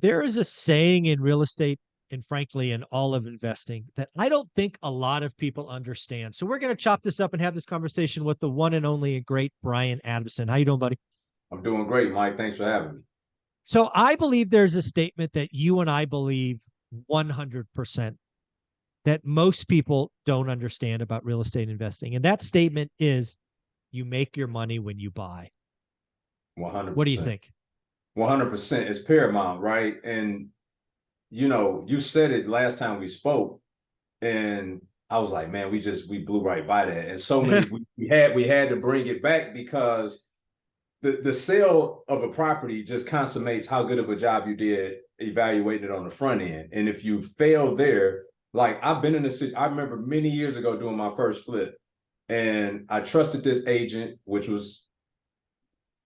There is a saying in real estate and frankly in all of investing that I don't think a lot of people understand. So we're going to chop this up and have this conversation with the one and only great Brian Adamson. How you doing, buddy? I'm doing great, Mike. Thanks for having me. So I believe there's a statement that you and I believe 100% that most people don't understand about real estate investing. And that statement is you make your money when you buy. What do you 100%. think? 100% is paramount, right? And you said it last time we spoke, and I was like, man, we blew right by that. And so many we had to bring it back because the sale of a property just consummates how good of a job you did evaluating it on the front end. And if you fail there, like I've been in this, I remember many years ago doing my first flip, and I trusted this agent, which was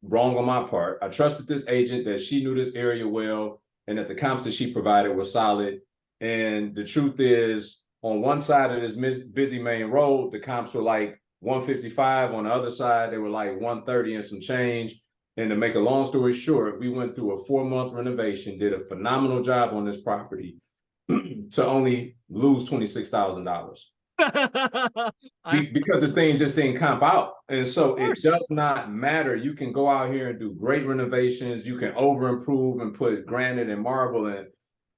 wrong on my part. I trusted this agent that she knew this area well and that the comps that she provided were solid. And the truth is, on one side of this busy main road, the comps were like 155. On the other side, they were like 130 and some change. And to make a long story short, we went through a 4-month renovation, did a phenomenal job on this property to only lose $26,000 because the thing just didn't comp out. And so it does not matter. You can go out here and do great renovations. You can over improve and put granite and marble and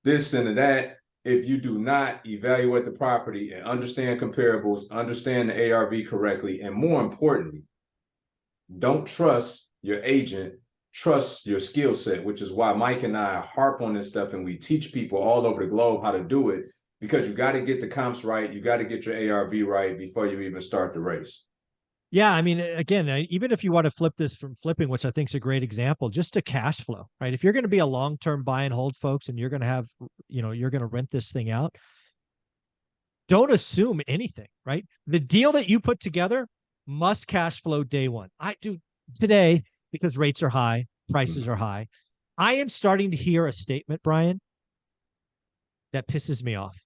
this and that. If you do not evaluate the property and understand comparables, understand the ARV correctly, and more importantly, don't trust your agent, trust your skill set, which is why Mike and I harp on this stuff and we teach people all over the globe how to do it, because you got to get the comps right. You got to get your ARV right before you even start the race. Yeah, I mean, again, even if you want to flip this from flipping, which I think is a great example, just to cash flow, right? If you're going to be a long-term buy and hold, folks, and you're going to have, you're going to rent this thing out, don't assume anything, right? The deal that you put together must cash flow day one. I do today because rates are high, prices are high. I am starting to hear a statement, Brian, that pisses me off.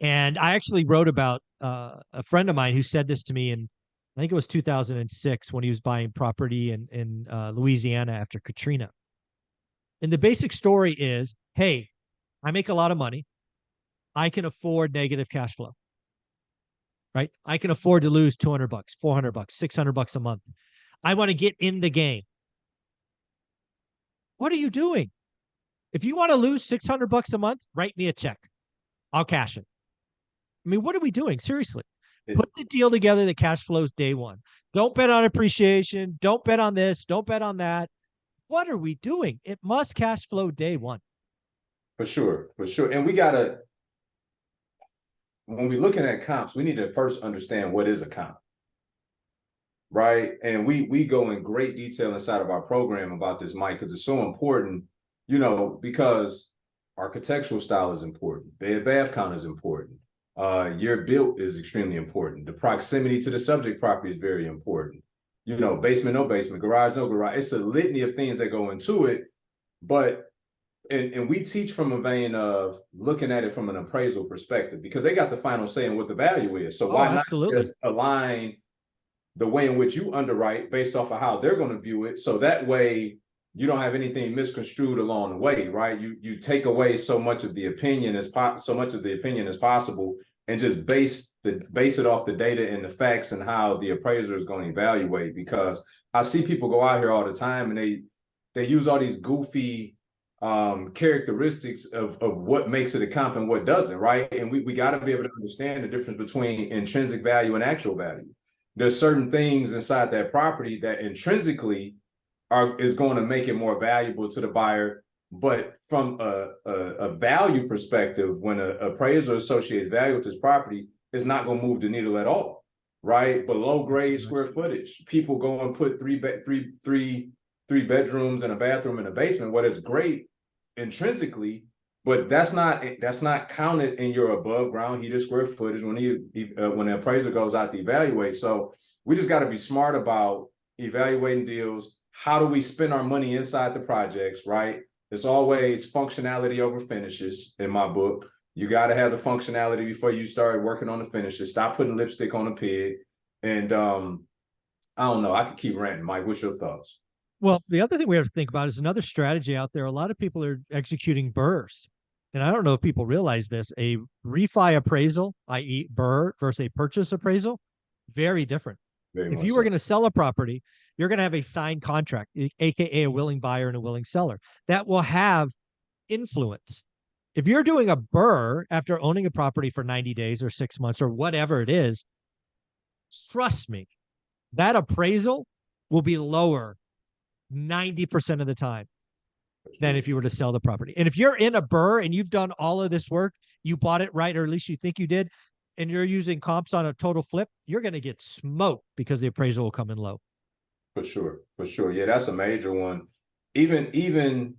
And I actually wrote about a friend of mine who said this to me in, I think it was 2006 when he was buying property in Louisiana after Katrina. And the basic story is, hey, I make a lot of money. I can afford negative cash flow, right? I can afford to lose 200 bucks, 400 bucks, 600 bucks a month. I want to get in the game. What are you doing? If you want to lose 600 bucks a month, write me a check. I'll cash it. I mean, what are we doing? Seriously. Put the deal together that cash flows day one. Don't bet on appreciation. Don't bet on this. Don't bet on that. What are we doing? It must cash flow day one. For sure, for sure. And we got to, when we're looking at comps, we need to first understand what is a comp, right? And we go in great detail inside of our program about this, Mike, because it's so important, because architectural style is important. Bed bath count is important. Your built is extremely important. The proximity to the subject property is very important. Basement, no basement, garage, no garage. It's a litany of things that go into it. But, and we teach from a vein of looking at it from an appraisal perspective, because they got the final say in what the value is. So why not just align the way in which you underwrite based off of how they're going to view it? So that way you don't have anything misconstrued along the way, right? You take away so much of the opinion as possible, and just base it off the data and the facts and how the appraiser is going to evaluate. Because I see people go out here all the time and they use all these goofy characteristics of what makes it a comp and what doesn't, right? And we got to be able to understand the difference between intrinsic value and actual value. There's certain things inside that property that intrinsically is going to make it more valuable to the buyer. But from a value perspective, when an appraiser associates value with this property, it's not going to move the needle at all, right? Below grade square footage, people go and put three bedrooms and a bathroom in a basement. What is great intrinsically, but that's not counted in your above ground heated square footage when the appraiser goes out to evaluate. So we just got to be smart about evaluating deals. How do we spend our money inside the projects, right? It's always functionality over finishes in my book. You got to have the functionality before you start working on the finishes. Stop putting lipstick on a pig. And I don't know. I could keep ranting, Mike. What's your thoughts? Well, the other thing we have to think about is another strategy out there. A lot of people are executing burrs. And I don't know if people realize this. A refi appraisal, i.e., burr versus a purchase appraisal, very different. Very If much you were so. going to sell a property, you're going to have a signed contract, aka a willing buyer and a willing seller, that will have influence. If you're doing a burr after owning a property for 90 days or 6 months or whatever it is, trust me, that appraisal will be lower 90% of the time than if you were to sell the property. And if you're in a burr and you've done all of this work, you bought it right, or at least you think you did, and you're using comps on a total flip, you're going to get smoked because the appraisal will come in low. For sure. For sure. Yeah, that's a major one. Even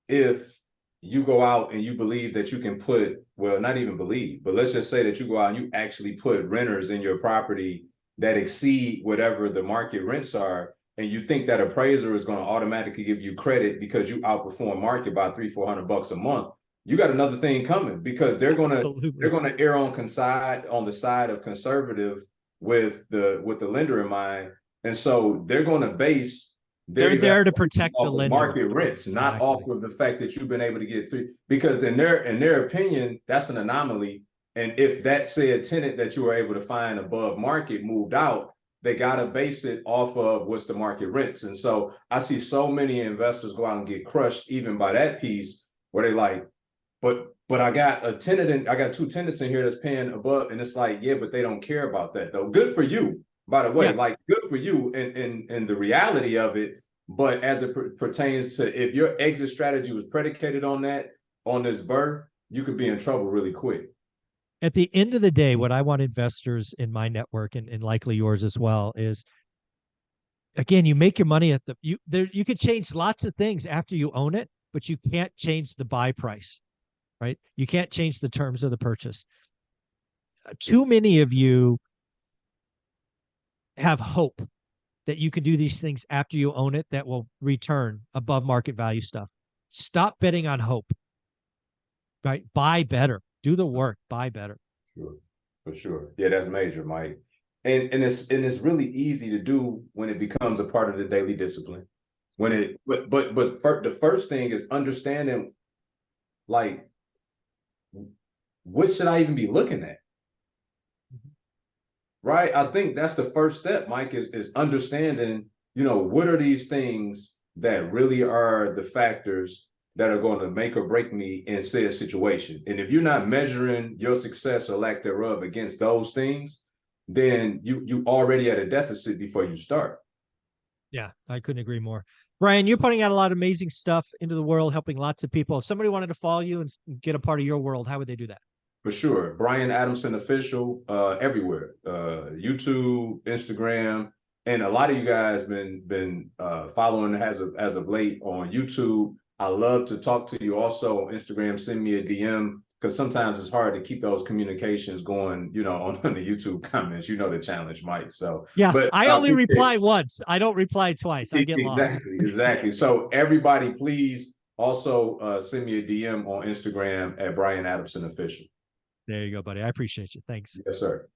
if you go out and you believe that you can put, well, not even believe, but let's just say that you go out and you actually put renters in your property that exceed whatever the market rents are, and you think that appraiser is going to automatically give you credit because you outperform market by $300-400 a month, you got another thing coming, because they're going to err on the side of conservative with the lender in mind. And so they're going to base they're there to protect the lender. Market rents, not off of the fact that you've been able to get through, because in their opinion, that's an anomaly. And if that said tenant that you were able to find above market moved out, they got to base it off of what's the market rents. And so I see so many investors go out and get crushed even by that piece, where they like, but I got a tenant and I got two tenants in here that's paying above, and it's like, yeah, but they don't care about that though. Good for you, by the way, yeah. Like good for you in the reality of it. But as it pertains to, if your exit strategy was predicated on that, on this burr, you could be in trouble really quick. At the end of the day, what I want investors in my network, and likely yours as well, is, again, you make your money at you could change lots of things after you own it, but you can't change the buy price, right? You can't change the terms of the purchase. Too many of you have hope that you can do these things after you own it that will return above market value stuff. Stop betting on hope, right? Buy better, do the work, buy better. Sure, for sure. Yeah, that's major, Mike. And it's really easy to do when it becomes a part of the daily discipline. When it, but the first thing is understanding, like, what should I even be looking at? Right. I think that's the first step, Mike, is understanding, what are these things that really are the factors that are going to make or break me in said situation. And if you're not measuring your success or lack thereof against those things, then you already at a deficit before you start. Yeah, I couldn't agree more. Brian, you're putting out a lot of amazing stuff into the world, helping lots of people. If somebody wanted to follow you and get a part of your world, how would they do that? For sure. Brian Adamson Official, everywhere. YouTube, Instagram, and a lot of you guys been following as of late on YouTube. I love to talk to you also on Instagram. Send me a DM, because sometimes it's hard to keep those communications going, on the YouTube comments. You know the challenge, Mike. So yeah, but I only reply once. I don't reply twice. I get lost. Exactly. So everybody, please also send me a DM on Instagram at Brian Adamson Official. There you go, buddy. I appreciate you. Thanks. Yes, sir.